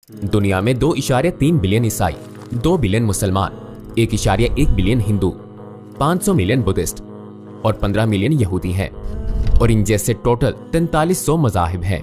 दुनिया में 2.3 बिलियन ईसाई, 2 बिलियन मुसलमान, 1.1 बिलियन हिंदू, 500 मिलियन बुद्धिस्ट और 15 मिलियन यहूदी हैं और इन जैसे टोटल 4300 मज़ाहिब हैं।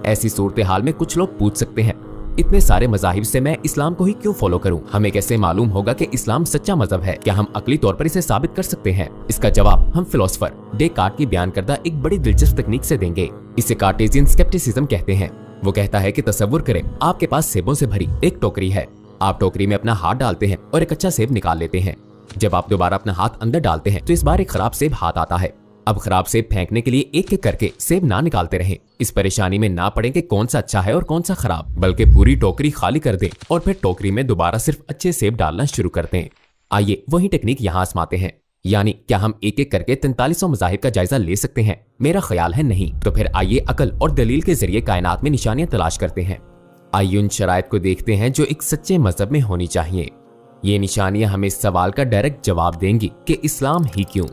ऐसी सूरत हाल में कुछ लोग पूछ सकते हैं, इतने सारे मज़ाहिब से मैं इस्लाम को ही क्यों फॉलो करूं? हमें कैसे मालूम होगा कि इस्लाम सच्चा मजहब है? क्या हम अकली तौर पर इसे साबित कर सकते हैं? इसका जवाब हम फिलोसोफर डेकार्ट की बयान करदा एक बड़ी दिलचस्प तकनीक से देंगे। इसे कार्टेशियन स्केप्टिसिज्म कहते हैं। वो कहता है कि तसव्वुर करें, आपके पास सेबों से भरी एक टोकरी है। आप टोकरी में अपना हाथ डालते हैं और एक अच्छा सेब निकाल लेते हैं। जब आप दोबारा अपना हाथ अंदर डालते हैं तो इस बार एक खराब सेब हाथ आता है। अब खराब सेब फेंकने के लिए एक एक करके सेब ना निकालते रहें। इस परेशानी में ना पड़े कि कौन सा अच्छा है और कौन सा खराब, बल्कि पूरी टोकरी खाली कर दें और फिर टोकरी में दोबारा सिर्फ अच्छे सेब डालना शुरू कर दें। आइए वही टेक्निक यहाँ आजमाते हैं। यानी क्या हम एक एक करके 4300 मज़ाहिब का जायजा ले सकते हैं? मेरा ख्याल है नहीं। तो फिर आइए अकल और दलील के जरिए कायनात में निशानियां तलाश करते हैं। आइए उन शराइत को देखते हैं जो एक सच्चे मजहब में होनी चाहिए। ये निशानियां हमें इस सवाल का डायरेक्ट जवाब देंगी कि इस्लाम ही क्यों।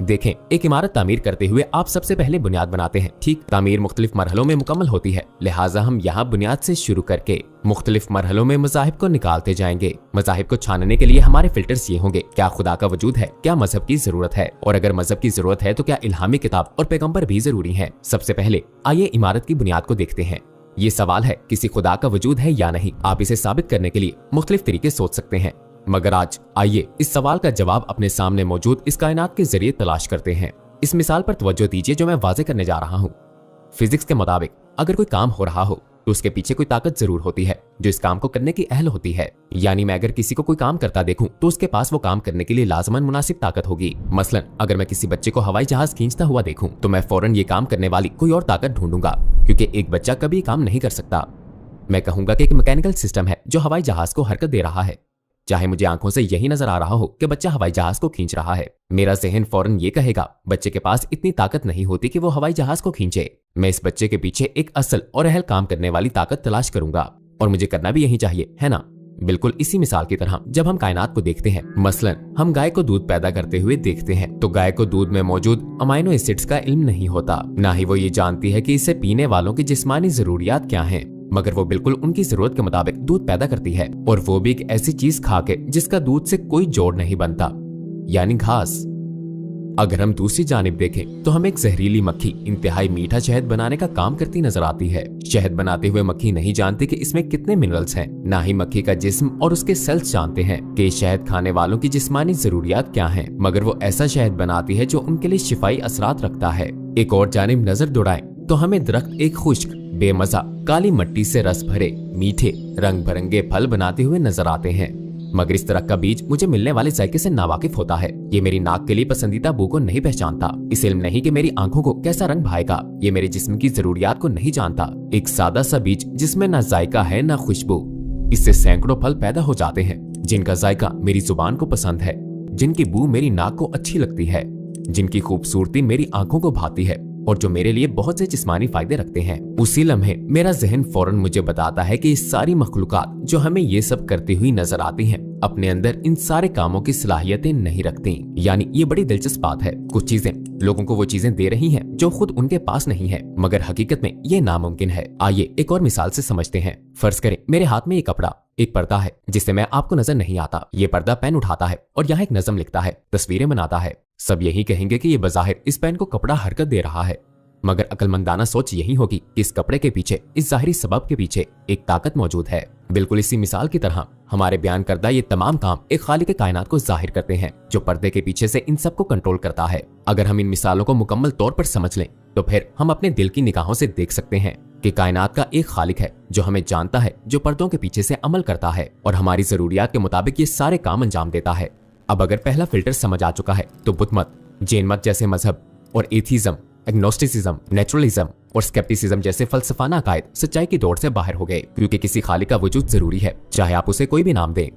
देखें, एक इमारत तामीर करते हुए आप सबसे पहले बुनियाद बनाते हैं। ठीक, तामीर मुख्तलिफ मरहलों में मुकम्मल होती है, लिहाजा हम यहाँ बुनियाद से शुरू करके मुख्तलिफ मरहलों में मज़ाहिब को निकालते जाएंगे। मज़ाहिब को छानने के लिए हमारे फिल्टर्स ये होंगे, क्या खुदा का वजूद है, क्या मजहब की जरूरत है, और अगर मजहब की जरूरत है तो क्या इल्हामी किताब और पैगंबर भी जरूरी है। सबसे पहले आइए इमारत की बुनियाद को देखते हैं। ये सवाल है, किसी खुदा का वजूद है या नहीं। आप इसे साबित करने के लिए मुख्तलिफ तरीके सोच सकते हैं, मगर आज आइए इस सवाल का जवाब अपने सामने मौजूद इस कायनात के जरिए तलाश करते हैं। इस मिसाल पर तवज्जो दीजिए जो मैं वाज़े करने जा रहा हूँ। फिजिक्स के मुताबिक अगर कोई काम हो रहा हो तो उसके पीछे कोई ताकत जरूर होती है जो इस काम को करने की अहल होती है। यानी मैं अगर किसी को कोई काम करता देखूं तो उसके पास वो काम करने के लिए लाजमन मुनासिब ताकत होगी। मसलन अगर मैं किसी बच्चे को हवाई जहाज खींचता हुआ देखूं तो मैं फौरन ये काम करने वाली कोई और ताकत ढूंढूंगा, क्योंकि एक बच्चा कभी काम नहीं कर सकता। मैं कहूंगा कि एक मैकेनिकल सिस्टम है जो हवाई जहाज को हरकत दे रहा है, चाहे मुझे आंखों से यही नजर आ रहा हो कि बच्चा हवाई जहाज को खींच रहा है। मेरा जहन फौरन ये कहेगा, बच्चे के पास इतनी ताकत नहीं होती कि वो हवाई जहाज को खींचे। मैं इस बच्चे के पीछे एक असल और अहल काम करने वाली ताकत तलाश करूंगा, और मुझे करना भी यही चाहिए, है ना? बिल्कुल इसी मिसाल की तरह जब हम कायनात को देखते हैं, मसलन हम गाय को दूध पैदा करते हुए देखते हैं, तो गाय को दूध में मौजूद अमाइनो एसिड्स का इल्म नहीं होता, ना ही वो ये जानती है कि इसे पीने वालों की जिस्मानी जरूरियात क्या हैं, मगर वो बिल्कुल उनकी जरूरत के मुताबिक दूध पैदा करती है, और वो भी एक ऐसी चीज खा के जिसका दूध से कोई जोड़ नहीं बनता, यानी घास। अगर हम दूसरी जानिब देखें तो हमें एक जहरीली मक्खी इंतहाई मीठा शहद बनाने का काम करती नजर आती है। शहद बनाते हुए मक्खी नहीं जानती कि इसमें कितने मिनरल्स हैं, ना ही मक्खी का जिस्म और उसके सेल्स जानते हैं कि शहद खाने वालों की जिस्मानी जरूरियात क्या हैं, मगर वो ऐसा शहद बनाती है जो उनके लिए शिफाई असरात रखता है। एक और जानिब नजर दौड़ाएं तो हमें दरख्त एक खुश्क, बेमजा, काली मिट्टी से रस भरे मीठे रंग बिरंगे फल बनाते हुए नजर आते हैं, मगर इस तरह का बीज मुझे मिलने वाले जायके से नावाकिफ होता है। ये मेरी नाक के लिए पसंदीदा बू को नहीं पहचानता, इस इल्म नहीं कि मेरी आंखों को कैसा रंग भाएगा। ये मेरे जिस्म की जरूरियात को नहीं जानता। एक सादा सा बीज जिसमें ना जायका है ना खुशबू, इससे सैकड़ों फल पैदा हो जाते हैं जिनका जायका मेरी जुबान को पसंद है, जिनकी बू मेरी नाक को अच्छी लगती है, जिनकी खूबसूरती मेरी आंखों को भाती है, और जो मेरे लिए बहुत से जिस्मानी फायदे रखते हैं। उसी लम्हे मेरा जहन फौरन मुझे बताता है कि ये सारी मखलूकात जो हमें ये सब करती हुई नजर आती हैं, अपने अंदर इन सारे कामों की सलाहियतें नहीं रखती। यानी ये बड़ी दिलचस्प बात है, कुछ चीजें लोगों को वो चीजें दे रही हैं जो खुद उनके पास नहीं है, मगर हकीकत में ये नामुमकिन है। आइए एक और मिसाल से समझते हैं। फर्ज करें मेरे हाथ में एक पर्दा है जिससे मैं आपको नजर नहीं आता। ये पर्दा पेन उठाता है और यहाँ एक नज़म लिखता है, तस्वीरें बनाता है। सब यही कहेंगे कि ये बज़ाहिर इस पेन को कपड़ा हरकत दे रहा है, मगर अक्लमंदाना सोच यही होगी कि इस कपड़े के पीछे, इस जाहिरी सबब के पीछे एक ताकत मौजूद है। बिल्कुल इसी मिसाल की तरह हमारे बयान करदा ये तमाम काम एक खालिक कायनात को जाहिर करते हैं जो पर्दे के पीछे से इन सब को कंट्रोल करता है। अगर हम इन मिसालों को मुकम्मल तौर पर समझ लें तो फिर हम अपने दिल की निगाहों से देख सकते हैं कि कायनात का एक खालिक है जो हमें जानता है, जो पर्दों के पीछे से अमल करता है और हमारी जरूरियात के मुताबिक ये सारे काम अंजाम देता है। अब अगर पहला फिल्टर समझ आ चुका है तो बुत मत, जैन मत जैसे मजहब और एथीज्म, एग्नोस्टिसिज्म, नेचुरलिज्म और स्केप्टिसिज्म जैसे फलसफाना अकायद सच्चाई की दौड़ से बाहर हो गए, क्योंकि किसी खालिक का वजूद जरूरी है, चाहे आप उसे कोई भी नाम दें।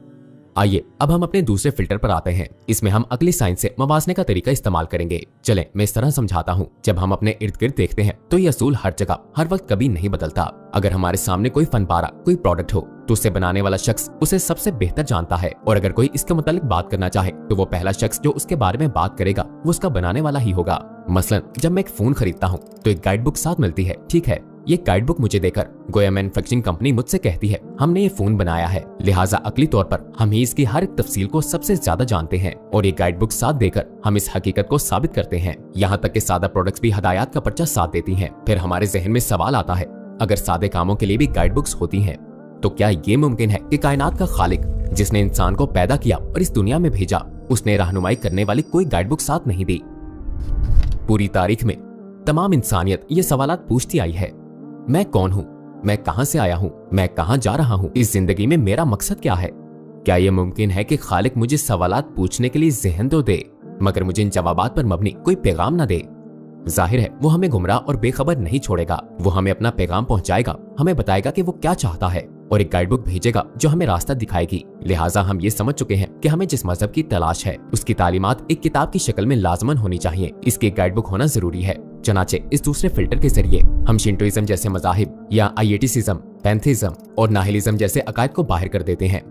आइए अब हम अपने दूसरे फिल्टर पर आते हैं। इसमें हम अगली साइंस से मवाजने का तरीका इस्तेमाल करेंगे। चलें मैं इस तरह समझाता हूँ। जब हम अपने इर्द गिर्द देखते हैं तो ये असूल हर जगह हर वक्त कभी नहीं बदलता। अगर हमारे सामने कोई फन पारा, कोई प्रोडक्ट हो तो उसे बनाने वाला शख्स उसे सबसे बेहतर जानता है, और अगर कोई इसके मुतालिक बात करना चाहे तो वो पहला शख्स जो उसके बारे में बात करेगा वो उसका बनाने वाला ही होगा। मसलन जब मैं एक फोन खरीदता हूँ तो एक गाइड बुक साथ मिलती है, ठीक है, ये गाइड बुक मुझे देकर गोया मैन्युफैक्चरिंग कंपनी मुझसे कहती है हमने ये फोन बनाया है, लिहाजा अकली तौर पर हम ही इसकी हर एक तफसील को सबसे ज्यादा जानते हैं और ये गाइड बुक साथ देकर हम इस हकीकत को साबित करते हैं। यहाँ तक कि सादा प्रोडक्ट्स भी हदायत का पर्चा साथ देती हैं। फिर हमारे जहन में सवाल आता है, अगर सादे कामों के लिए भी गाइड बुक्स होती हैं तो क्या ये मुमकिन है कि कायनात का खालिक जिसने इंसान को पैदा किया और इस दुनिया में भेजा, उसने रहनुमाई करने वाली कोई गाइड बुक साथ नहीं दी? पूरी तारीख में तमाम इंसानियत ये सवालात पूछती आई है, मैं कौन हूँ, मैं कहां से आया हूँ, मैं कहां जा रहा हूँ, इस जिंदगी में मेरा मकसद क्या है? क्या यह मुमकिन है कि खालिक मुझे सवालात पूछने के लिए जहन तो दे मगर मुझे इन जवाबात पर मबनी कोई पैगाम न दे? जाहिर है वो हमें गुमराह और बेखबर नहीं छोड़ेगा। वो हमें अपना पैगाम पहुंचाएगा, हमें बताएगा कि वो क्या चाहता है और एक गाइड बुक भेजेगा जो हमें रास्ता दिखाएगी। लिहाजा हम ये समझ चुके हैं कि हमें जिस मजहब की तलाश है उसकी तालीमात एक किताब की शक्ल में लाजमन होनी चाहिए, इसकी गाइड बुक होना जरूरी है। चनाचे इस दूसरे फिल्टर के जरिए हम शिंटोइज्म जैसे मजाहिब या आईएटीसिज्म, पैंथेइज्म और नाहिलिज्म जैसे अकायद को बाहर कर देते हैं।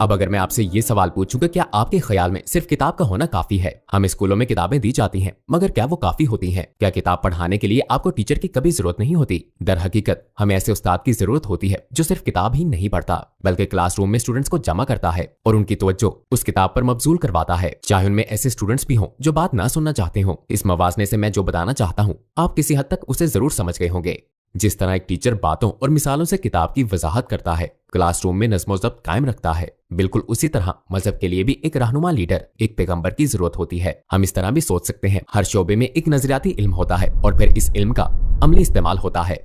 अब अगर मैं आपसे ये सवाल पूछूं कि क्या आपके ख्याल में सिर्फ किताब का होना काफी है? हमें स्कूलों में किताबें दी जाती हैं, मगर क्या वो काफी होती हैं? क्या किताब पढ़ाने के लिए आपको टीचर की कभी जरूरत नहीं होती? दर हकीकत हमें ऐसे उस्ताद की जरूरत होती है जो सिर्फ किताब ही नहीं पढ़ता बल्कि क्लासरूम में स्टूडेंट्स को जमा करता है और उनकी तवज्जो उस किताब पर मबजूल करवाता है, चाहे उनमें ऐसे स्टूडेंट्स भी हों जो बात ना सुनना चाहते हों। इस मवाजने से मैं जो बताना चाहता हूँ आप किसी हद तक उसे जरूर समझ गए होंगे। जिस तरह एक टीचर बातों और मिसालों से किताब की वजाहत करता है, क्लासरूम में नज़्म व ज़ब्त कायम रखता है, बिल्कुल उसी तरह मजहब के लिए भी एक रहनुमा लीडर, एक पैगंबर की जरूरत होती है। हम इस तरह भी सोच सकते हैं, हर शोबे में एक नजरियाती इल्म होता है और फिर इस इल्म का अमली इस्तेमाल होता है।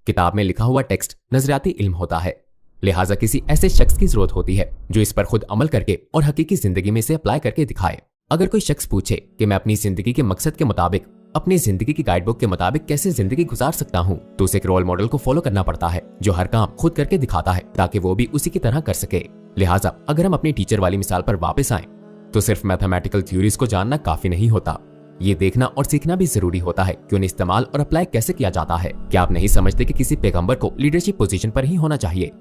किताब में लिखा हुआ टेक्स्ट नजरियाती इल्म होता है, लिहाजा किसी ऐसे शख्स की जरूरत होती है जो इस पर खुद अमल करके और हकीकी जिंदगी में से अप्लाई करके दिखाए। अगर कोई शख्स पूछे कि मैं अपनी जिंदगी के मकसद के मुताबिक, अपनी जिंदगी की गाइड बुक के मुताबिक कैसे जिंदगी गुजार सकता हूँ, तो उसे एक रोल मॉडल को फॉलो करना पड़ता है जो हर काम खुद करके दिखाता है ताकि वो भी उसी की तरह कर सके। लिहाजा अगर हम अपनी टीचर वाली मिसाल पर वापस आएं तो सिर्फ मैथमेटिकल थ्योरीज को जानना काफी नहीं होता, ये देखना और सीखना भी जरूरी होता है कि उन्हें इस्तेमाल और अप्लाई कैसे किया जाता है। क्या आप नहीं समझते कि किसी पैगंबर को लीडरशिप पोजीशन पर ही होना चाहिए?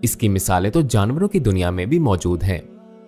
इसकी मिसालें तो जानवरों की दुनिया में भी मौजूद हैं।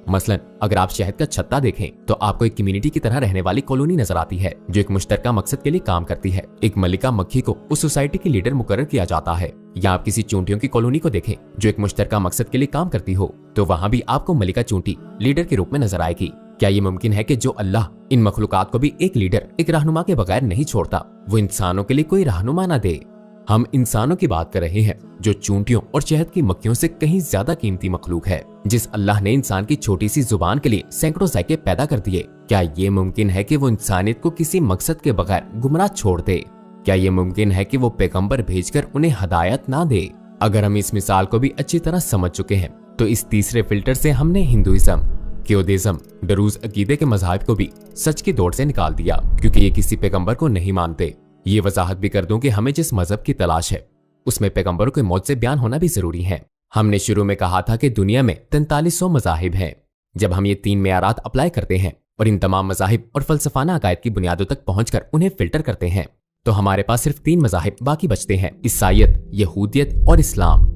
मसलन अगर आप शहद का छत्ता देखें तो आपको एक कम्युनिटी की तरह रहने वाली कॉलोनी नजर आती है जो एक मुश्तरका मकसद के लिए काम करती है। एक मलिका मक्खी को उस सोसाइटी की लीडर मुकर्रर किया जाता है। या आप किसी चूंटियों की कॉलोनी को देखें जो एक मुश्तरका मकसद के लिए काम करती हो, तो वहाँ भी आपको मलिका चूंटी लीडर के रूप में नजर आएगी। क्या ये मुमकिन है कि जो अल्लाह इन मखलूकात को भी एक लीडर, एक रहनुमा के बगैर नहीं छोड़ता, वो इंसानों के लिए कोई रहनुमा न दे? हम इंसानों की बात कर रहे हैं जो चूंटियों और शहद की मक्खियों से कहीं ज्यादा कीमती मखलूक है, जिस अल्लाह ने इंसान की छोटी सी जुबान के लिए सैकड़ों जायके पैदा कर दिए। क्या ये मुमकिन है कि वो इंसानियत को किसी मकसद के बगैर गुमराह छोड़ दे? क्या ये मुमकिन है कि वो पैगंबर भेजकर उन्हें हदायत ना दे? अगर हम इस मिसाल को भी अच्छी तरह समझ चुके हैं तो इस तीसरे फिल्टर से हमने हिंदुइज्म, क्योदिज्म, डरूज अकीदे के मज़ाहिब को भी सच की दौड़ से निकाल दिया, क्योंकि ये किसी पैगंबर को नहीं मानते। ये वजाहत भी कर दूं कि हमें जिस मजहब की तलाश है उसमें पैगंबरों के मौत से बयान होना भी जरूरी है। हमने शुरू में कहा था कि दुनिया में 4300 मज़ाहिब हैं। जब हम ये 3 मेयारात अप्लाई करते हैं और इन तमाम मज़ाहिब और फलसफाना अकायद की बुनियादों तक पहुंचकर उन्हें फिल्टर करते हैं, तो हमारे पास सिर्फ 3 मज़ाहिब बाकी बचते हैं, ईसाईयत, यहूदियत और इस्लाम।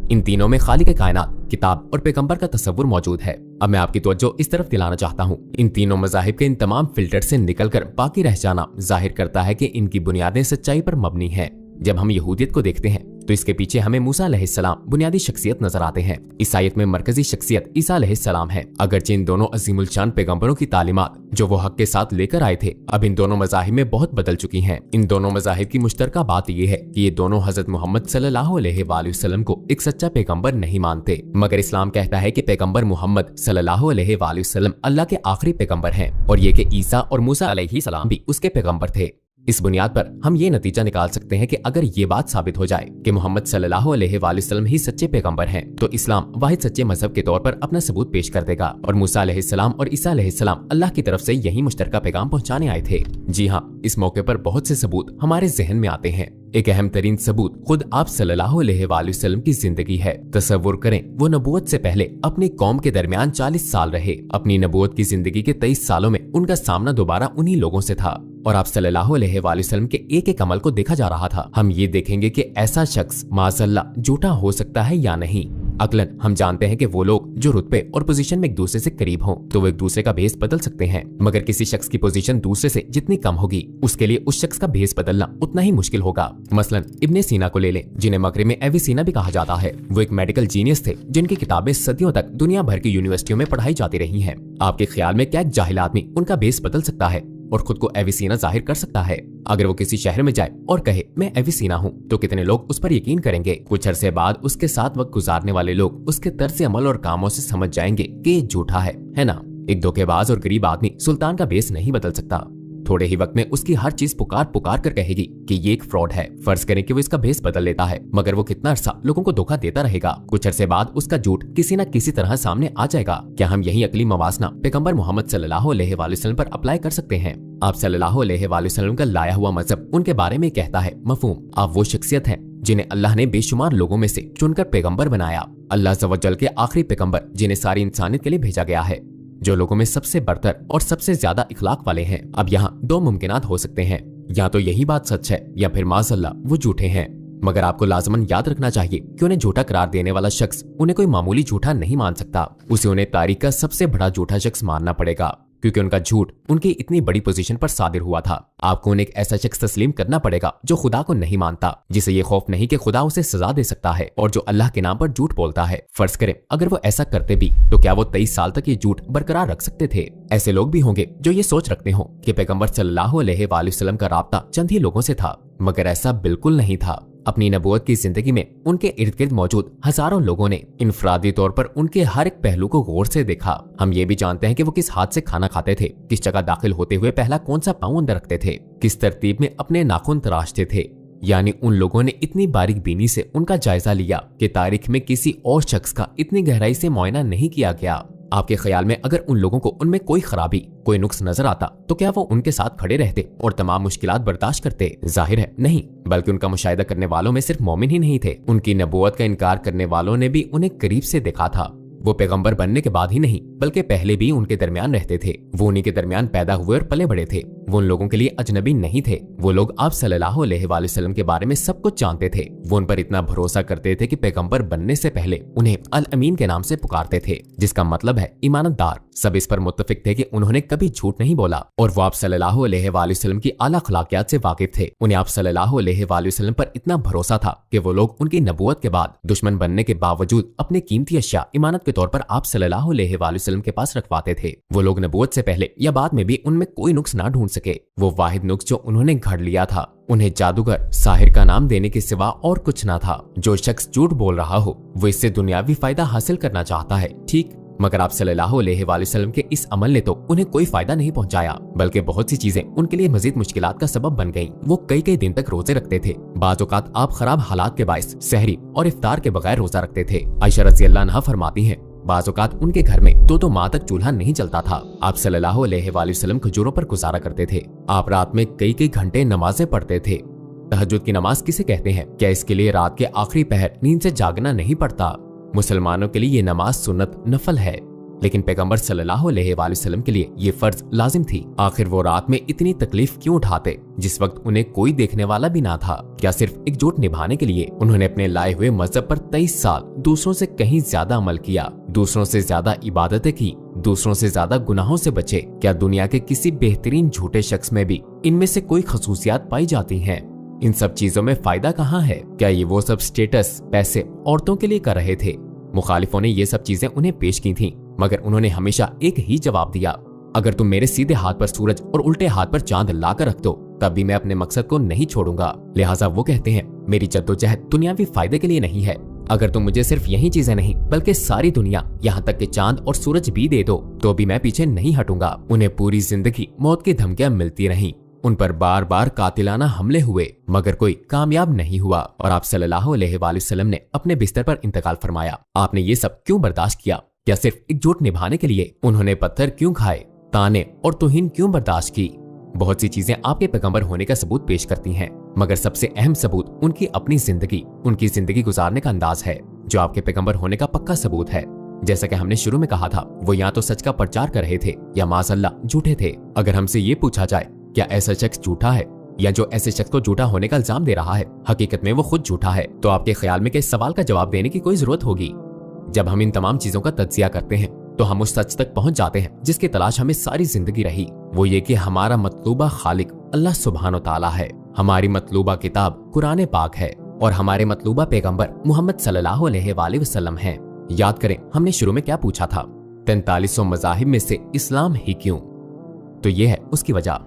इन तीनों में खालिक कायनात, किताब और पैगंबर का तस्वुर मौजूद है। अब मैं आपकी तवज्जो इस तरफ दिलाना चाहता हूँ, इन तीनों मज़ाहिब के इन तमाम फिल्टर से निकलकर बाकी रह जाना जाहिर करता है कि इनकी बुनियादें सच्चाई पर मबनी हैं। जब हम यहूदियत को देखते हैं तो इसके पीछे हमें मूसा अलैहिस्सलाम बुनियादी शख्सियत नजर आते हैं। ईसाईयत में मरकजी शख्सियत ईसा अलैहिस्सलाम है। अगरचे इन दोनों अजीमुल शान पैगंबरों की तालीमात जो वो हक के साथ लेकर आए थे अब इन दोनों मज़ाहिब में बहुत बदल चुकी हैं। इन दोनों मज़ाहिब की मुश्तरका बात यह है कि ये दोनों हजरत मोहम्मद सल्लल्लाहु अलैहि वसल्लम को एक सच्चा पैगंबर नहीं मानते, मगर इस्लाम कहता है कि पैगंबर मोहम्मद सल्लल्लाहु अलैहि वसल्लम अल्लाह के आखिरी पैगंबर हैं और ये कि ईसा और मूसा अलैहिस्सलाम भी उसके पैगंबर थे। इस बुनियाद पर हम ये नतीजा निकाल सकते हैं कि अगर ये बात साबित हो जाए कि मोहम्मद सल्लल्लाहु अलैहि वसल्लम ही सच्चे पैगंबर हैं, तो इस्लाम वाहिद सच्चे मजहब के तौर पर अपना सबूत पेश कर देगा और मूसा अलैहिस्सलाम और ईसा अलैहिस्सलाम अल्लाह की तरफ से यही मुश्तरका पैगाम पहुंचाने आए थे। जी हाँ, इस मौके पर बहुत से सबूत हमारे जहन में आते हैं। एक अहम तरीन सबूत खुद आप सल्लल्लाहु अलैहि वसल्लम की जिंदगी है। तसव्वुर करें, वो नबूवत से पहले अपनी कौम के दरमियान 40 साल रहे। अपनी नबूवत की जिंदगी के 23 सालों में उनका सामना दोबारा उन्हीं लोगों से था और आप सल्लल्लाहु अलैहि वसल्लम के एक एक अमल को देखा जा रहा था। हम ये देखेंगे कि ऐसा शख्स माज़अल्लाह झूठा हो सकता है या नहीं। अक्लन हम जानते हैं कि वो लोग जो रुतबे और पोजीशन में एक दूसरे से करीब हों तो वो एक दूसरे का भेस बदल सकते हैं, मगर किसी शख्स की पोजीशन दूसरे से जितनी कम होगी उसके लिए उस शख्स का भेस बदलना उतना ही मुश्किल होगा। मसलन इब्ने सीना को ले लें, जिन्हें मगरिब में एविसीना भी कहा जाता है। वो एक मेडिकल जीनियस थे जिनकी किताबें सदियों तक दुनिया भर की यूनिवर्सिटियों में पढ़ाई जाती रही हैं। आपके ख्याल में क्या एक जाहिल आदमी उनका भेस बदल सकता है और खुद को एविसीना जाहिर कर सकता है? अगर वो किसी शहर में जाए और कहे मैं एविसीना हूँ तो कितने लोग उस पर यकीन करेंगे? कुछ अरसे बाद उसके साथ वक्त गुजारने वाले लोग उसके तर्ज अमल और कामों से समझ जाएंगे कि ये झूठा है ना? एक धोखेबाज और गरीब आदमी सुल्तान का भेस नहीं बदल सकता। थोड़े ही वक्त में उसकी हर चीज पुकार पुकार कर कहेगी कि ये एक फ्रॉड है। फर्ज करें कि वो इसका भेस बदल लेता है, मगर वो कितना अरसा लोगों को धोखा देता रहेगा? कुछ अरसे बाद उसका झूठ किसी न किसी तरह सामने आ जाएगा। क्या हम यही अकली मवासना पैगंबर मोहम्मद सल्लल्लाहु अलैहि वसल्लम पर अप्लाई कर सकते हैं? आप सल्लल्लाहु अलैहि वसल्लम का लाया हुआ मजहब उनके बारे में कहता है, मफहूम आप वो शख्सियत हैं जिन्हें अल्लाह ने बेशुमार लोगों में से चुनकर पैगंबर बनाया। अल्लाह अज़्ज़ व जल के आखिरी पैगंबर जिन्हें सारी इंसानियत के लिए भेजा गया है, जो लोगों में सबसे बरतर और सबसे ज्यादा इखलाक वाले हैं। अब यहाँ दो मुमकिनात हो सकते हैं, या तो यही बात सच है या फिर माज़अल्लाह वो झूठे हैं। मगर आपको लाजमन याद रखना चाहिए कि उन्हें झूठा करार देने वाला शख्स उन्हें कोई मामूली झूठा नहीं मान सकता। उसे उन्हें तारीख का सबसे बड़ा झूठा शख्स मानना पड़ेगा, क्योंकि उनका झूठ उनकी इतनी बड़ी पोजीशन पर सादिर हुआ था। आपको उन्हें एक ऐसा शख्स तस्लीम करना पड़ेगा जो खुदा को नहीं मानता, जिसे ये खौफ नहीं कि खुदा उसे सजा दे सकता है, और जो अल्लाह के नाम पर झूठ बोलता है। फर्ज करें अगर वो ऐसा करते भी तो क्या वो 23 साल तक ये झूठ बरकरार रख सकते थे? ऐसे लोग भी होंगे जो ये सोच रखते हो कि पैगंबर सल्लल्लाहु अलैहि वसल्लम का राब्ता चंद ही लोगों से था, मगर ऐसा बिल्कुल नहीं था। अपनी नबूवत की जिंदगी में उनके इर्द गिर्द मौजूद हजारों लोगों ने इनफरादी तौर पर उनके हर एक पहलू को गौर से देखा। हम ये भी जानते हैं कि वो किस हाथ से खाना खाते थे, किस जगह दाखिल होते हुए पहला कौन सा पाँव अंदर रखते थे, किस तरतीब में अपने नाखून तराशते थे। यानी उन लोगों ने इतनी बारीक बीनी से उनका जायजा लिया कि तारीख में किसी और शख्स का इतनी गहराई से मुआयना नहीं किया गया। आपके ख्याल में अगर उन लोगों को उनमें कोई खराबी, कोई नुक्स नजर आता तो क्या वो उनके साथ खड़े रहते और तमाम मुश्किलात बर्दाश्त करते? जाहिर है नहीं, बल्कि उनका मुशाहिदा करने वालों में सिर्फ मोमिन ही नहीं थे, उनकी नबूवत का इनकार करने वालों ने भी उन्हें करीब से देखा था। वो पैगंबर बनने के बाद ही नहीं बल्कि पहले भी उनके दरमियान रहते थे। वो उन्हीं के दरमियान पैदा हुए और पले बड़े थे। वो उन लोगों के लिए अजनबी नहीं थे। वो लोग आप सल्लल्लाहु अलैहि वसल्लम के बारे में सब कुछ जानते थे। वो उन पर इतना भरोसा करते थे कि पैगंबर बनने से पहले उन्हें अल अमीन के नाम से पुकारते थे, जिसका मतलब है ईमानदार। सब इस पर मुत्तफिक थे कि उन्होंने कभी झूठ नहीं बोला और वो आप सल्लल्लाहु अलैहि वसल्लम की आला अखलाकियात से वाकिफ थे। उन्हें आप सल्लल्लाहु अलैहि वसल्लम पर इतना भरोसा था कि वो लोग उनकी नबूवत के बाद दुश्मन बनने के बावजूद अपने कीमती अशिया इमानत के तौर पर आप सल्लल्लाहु अलैहि वसल्लम के पास रखवाते थे। वो लोग नबूवत से पहले या बाद में भी उनमें कोई नुक्स ना ढूंढ सके। वो वाहिद नुक्स जो उन्होंने घड़ लिया था, उन्हें जादूगर साहिर का नाम देने के सिवा और कुछ ना था। जो शख्स झूठ बोल रहा हो वो इससे दुनियावी फायदा हासिल करना चाहता है, ठीक, मगर आप सल्लल्लाहु अलैहि वसल्लम के इस अमल ने तो उन्हें कोई फायदा नहीं पहुंचाया, बल्कि बहुत सी चीजें उनके लिए मजीद मुश्किलात का सबब बन गईं। वो कई दिन तक रोजे रखते थे। बाज़ औक़ात आप खराब हालात के बायस सहरी और इफ्तार के बगैर रोजा रखते थे। आयशा रज़ियल्लाहु अन्हा फरमाती हैं, बाज़ औक़ात उनके घर में 2 माह तक चूल्हा नहीं चलता था। आप सल्लल्लाहु अलैहि वसल्लम खजूरों पर गुजारा करते थे। आप रात में कई घंटे नमाजें पढ़ते थे। तहज्जुद की नमाज किसे कहते हैं? क्या इसके लिए रात के आखिरी पहर नींद से जागना नहीं पड़ता? मुसलमानों के लिए ये नमाज सुन्नत नफल है, लेकिन पैगंबर सल्लल्लाहु अलैहि वसल्लम के लिए ये फर्ज लाजिम थी। आखिर वो रात में इतनी तकलीफ क्यों उठाते जिस वक्त उन्हें कोई देखने वाला भी ना था? क्या सिर्फ एकजुट निभाने के लिए? उन्होंने अपने लाए हुए मजहब पर 23 साल दूसरों से कहीं ज्यादा अमल किया, दूसरों से ज्यादा इबादतें की, दूसरों से ज्यादा गुनाहों से बचे। क्या दुनिया के किसी बेहतरीन झूठे शख्स में भी इनमें से कोई खसूसियात पाई जाती हैं? इन सब चीजों में फायदा कहाँ है? क्या ये वो सब स्टेटस, पैसे, औरतों के लिए कर रहे थे? मुखालिफों ने ये सब चीजें उन्हें पेश की थीं, मगर उन्होंने हमेशा एक ही जवाब दिया, अगर तुम मेरे सीधे हाथ पर सूरज और उल्टे हाथ पर चांद लाकर रख दो तब भी मैं अपने मकसद को नहीं छोड़ूंगा। लिहाजा वो कहते हैं, मेरी जद्दोजहद दुनियावी फायदे के लिए नहीं है। अगर तुम मुझे सिर्फ यही चीजें नहीं बल्कि सारी दुनिया, यहाँ तक कि चांद और सूरज भी दे दो तो भी मैं पीछे नहीं हटूंगा। उन्हें पूरी जिंदगी मौत की धमकियां मिलती रहीं, उन पर बार बार कातिलाना हमले हुए, मगर कोई कामयाब नहीं हुआ और आप सल्लल्लाहु अलैहि वसल्लम ने अपने बिस्तर पर इंतकाल फरमाया। आपने ये सब क्यों बर्दाश्त किया? क्या सिर्फ एकजुट निभाने के लिए? उन्होंने पत्थर क्यों खाए, ताने और तौहीन क्यों बर्दाश्त की? बहुत सी चीजें आपके पैगंबर होने का सबूत पेश करती हैं, मगर सबसे अहम सबूत उनकी अपनी जिंदगी, उनकी जिंदगी गुजारने का अंदाज है, जो आपके पैगंबर होने का पक्का सबूत है। जैसा कि हमने शुरू में कहा था, वो या तो सच का प्रचार कर रहे थे या माज़अल्लाह झूठे थे। अगर हमसे ये पूछा जाए क्या ऐसा शख्स झूठा है या जो ऐसे शख्स को झूठा होने का इल्जाम दे रहा है हकीकत में वो खुद झूठा है, तो आपके ख्याल में क्या इस सवाल का जवाब देने की कोई जरूरत होगी? जब हम इन तमाम चीजों का तज्जिया करते हैं तो हम उस सच तक पहुंच जाते हैं जिसकी तलाश हमें सारी जिंदगी रही। वो ये कि हमारा मतलूबा खालिक अल्लाह सुब्हानो तआला है, हमारी मतलूबा किताब कुरान पाक है और हमारे मतलूबा पैगंबर मोहम्मद सल्लल्लाहु अलैहि वसल्लम है। याद करें हमने शुरू में क्या पूछा था, 4300 मज़ाहिब में से इस्लाम ही क्यों? तो ये है उसकी वजह।